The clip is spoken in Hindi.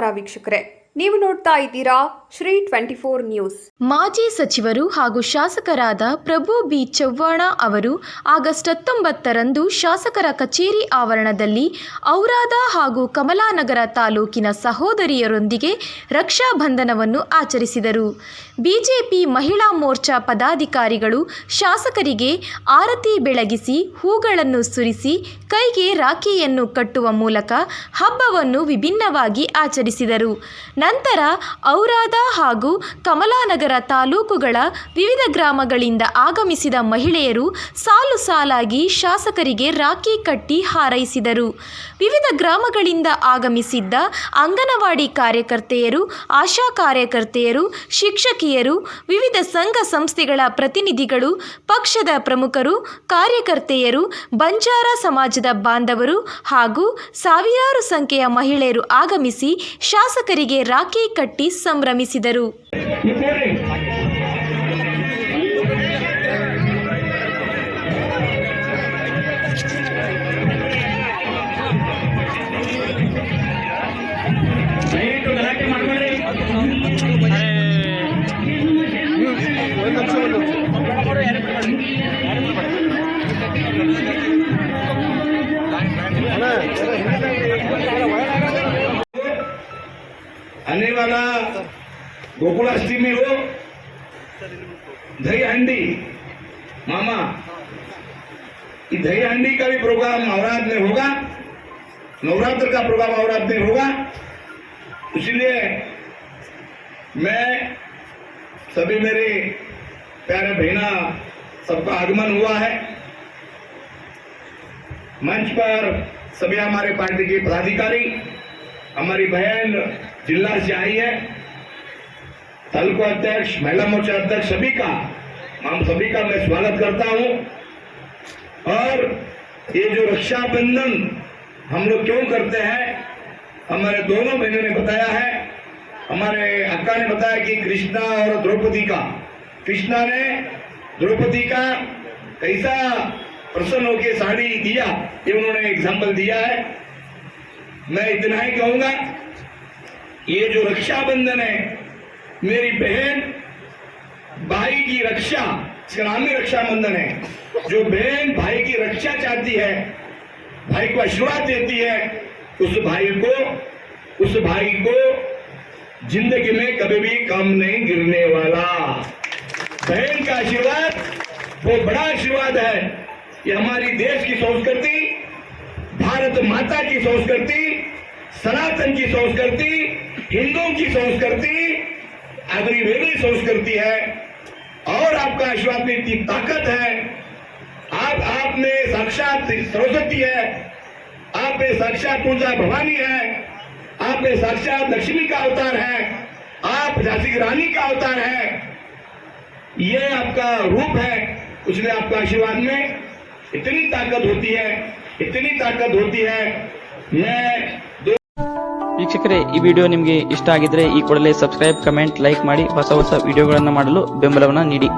ನಮಸ್ಕಾರ ವೀಕ್ಷಕರೇ, ನೀವು ನೋಡ್ತಾ ಇದ್ದೀರಾ ಶ್ರೀ 24 ನ್ಯೂಸ್. ಮಾಜಿ ಸಚಿವರು ಹಾಗೂ ಶಾಸಕರಾದ ಪ್ರಭು ಬಿ ಚವ್ಹಾಣ ಅವರು ಆಗಸ್ಟ್ 19ರಂದು ಶಾಸಕರ ಕಚೇರಿ ಆವರಣದಲ್ಲಿ ಔರಾದ ಹಾಗೂ ಕಮಲಾನಗರ ತಾಲೂಕಿನ ಸಹೋದರಿಯರೊಂದಿಗೆ ರಕ್ಷಾ ಬಂಧನವನ್ನು ಆಚರಿಸಿದರು. ಬಿಜೆಪಿ ಮಹಿಳಾ ಮೋರ್ಚಾ ಪದಾಧಿಕಾರಿಗಳು ಶಾಸಕರಿಗೆ ಆರತಿ ಬೆಳಗಿಸಿ ಹೂಗಳನ್ನು ಸುರಿಸಿ ಕೈಗೆ ರಾಖಿಯನ್ನು ಕಟ್ಟುವ ಮೂಲಕ ಹಬ್ಬವನ್ನು ವಿಭಿನ್ನವಾಗಿ ಆಚರಿಸಿದರು. ನಂತರ ಔರಾದ ಹಾಗೂ ಕಮಲಾನಗರ ತಾಲೂಕುಗಳ ವಿವಿಧ ಗ್ರಾಮಗಳಿಂದ ಆಗಮಿಸಿದ ಮಹಿಳೆಯರು ಸಾಲು ಸಾಲಾಗಿ ಶಾಸಕರಿಗೆ ರಾಖಿ ಕಟ್ಟಿ ಹಾರೈಸಿದರು. ವಿವಿಧ ಗ್ರಾಮಗಳಿಂದ ಆಗಮಿಸಿದ್ದ ಅಂಗನವಾಡಿ ಕಾರ್ಯಕರ್ತೆಯರು, ಆಶಾ ಕಾರ್ಯಕರ್ತೆಯರು, ಶಿಕ್ಷಕಿಯರು, ವಿವಿಧ ಸಂಘ ಸಂಸ್ಥೆಗಳ ಪ್ರತಿನಿಧಿಗಳು, ಪಕ್ಷದ ಪ್ರಮುಖರು, ಕಾರ್ಯಕರ್ತೆಯರು, ಬಂಜಾರ ಸಮಾಜದ ಬಾಂಧವರು ಹಾಗೂ ಸಾವಿರಾರು ಸಂಖ್ಯೆಯ ಮಹಿಳೆಯರು ಆಗಮಿಸಿ ಶಾಸಕರಿಗೆ ರಾಖಿ ಕಟ್ಟಿ ಸಂಭ್ರಮಿಸಿದರು. आने वाला गोकुलाष्टमी हो, दही हंडी मामा, ये दही हंडी का भी प्रोग्राम नवरात्र में होगा, नवरात्र का प्रोग्राम नवरात्र में होगा। इसलिए मैं सभी मेरे प्यारे बहना सबका आगमन हुआ है। मंच पर सभी हमारे पार्टी के पदाधिकारी, हमारी बहन जिला से आई है, तालुका अध्यक्ष, महिला मोर्चा अध्यक्ष, सभी का मैं स्वागत करता हूं। और ये जो रक्षाबंधन हम लोग क्यों करते हैं, हमारे दोनों बहनों ने बताया है, हमारे अक्का ने बताया कि कृष्णा और द्रौपदी का, कृष्णा ने द्रौपदी का कैसा प्रसन्न होकर साड़ी दिया, ये उन्होंने एग्जाम्पल दिया है। मैं इतना ही कहूंगा, ये जो रक्षाबंधन है, मेरी बहन भाई की रक्षा, इसका नाम ही रक्षाबंधन है। जो बहन भाई की रक्षा चाहती है, भाई को आशीर्वाद देती है, उस भाई को जिंदगी में कभी भी कम नहीं गिरने वाला। बहन का आशीर्वाद वो बड़ा आशीर्वाद है। ये हमारी देश की संस्कृति, भारत माता की संस्कृति, सनातन की संस्कृति, हिंदुओं की संस्कृति, अगली वेगली संस्कृति है। और आपका आशीर्वाद में इतनी ताकत है, आप में साक्षात सरस्वती है, आप में साक्षात पूजा भवानी है, आप में साक्षात लक्ष्मी का अवतार है, आप झांसी की रानी का अवतार है। ये आपका रूप है, इसलिए आपका आशीर्वाद में इतनी ताकत होती है। मैं ವೀಕ್ಷಕರೇ, ಈ ವಿಡಿಯೋ ನಿಮಗೆ ಇಷ್ಟ ಆಗಿದ್ರೆ ಈ ಕೂಡಲೇ ಸಬ್ಸ್ಕ್ರೈಬ್, ಕಮೆಂಟ್, ಲೈಕ್ ಮಾಡಿ ಹೊಸ ವಿಡಿಯೋಗಳನ್ನು ಮಾಡಲು ಬೆಂಬಲವನ್ನು ನೀಡಿ.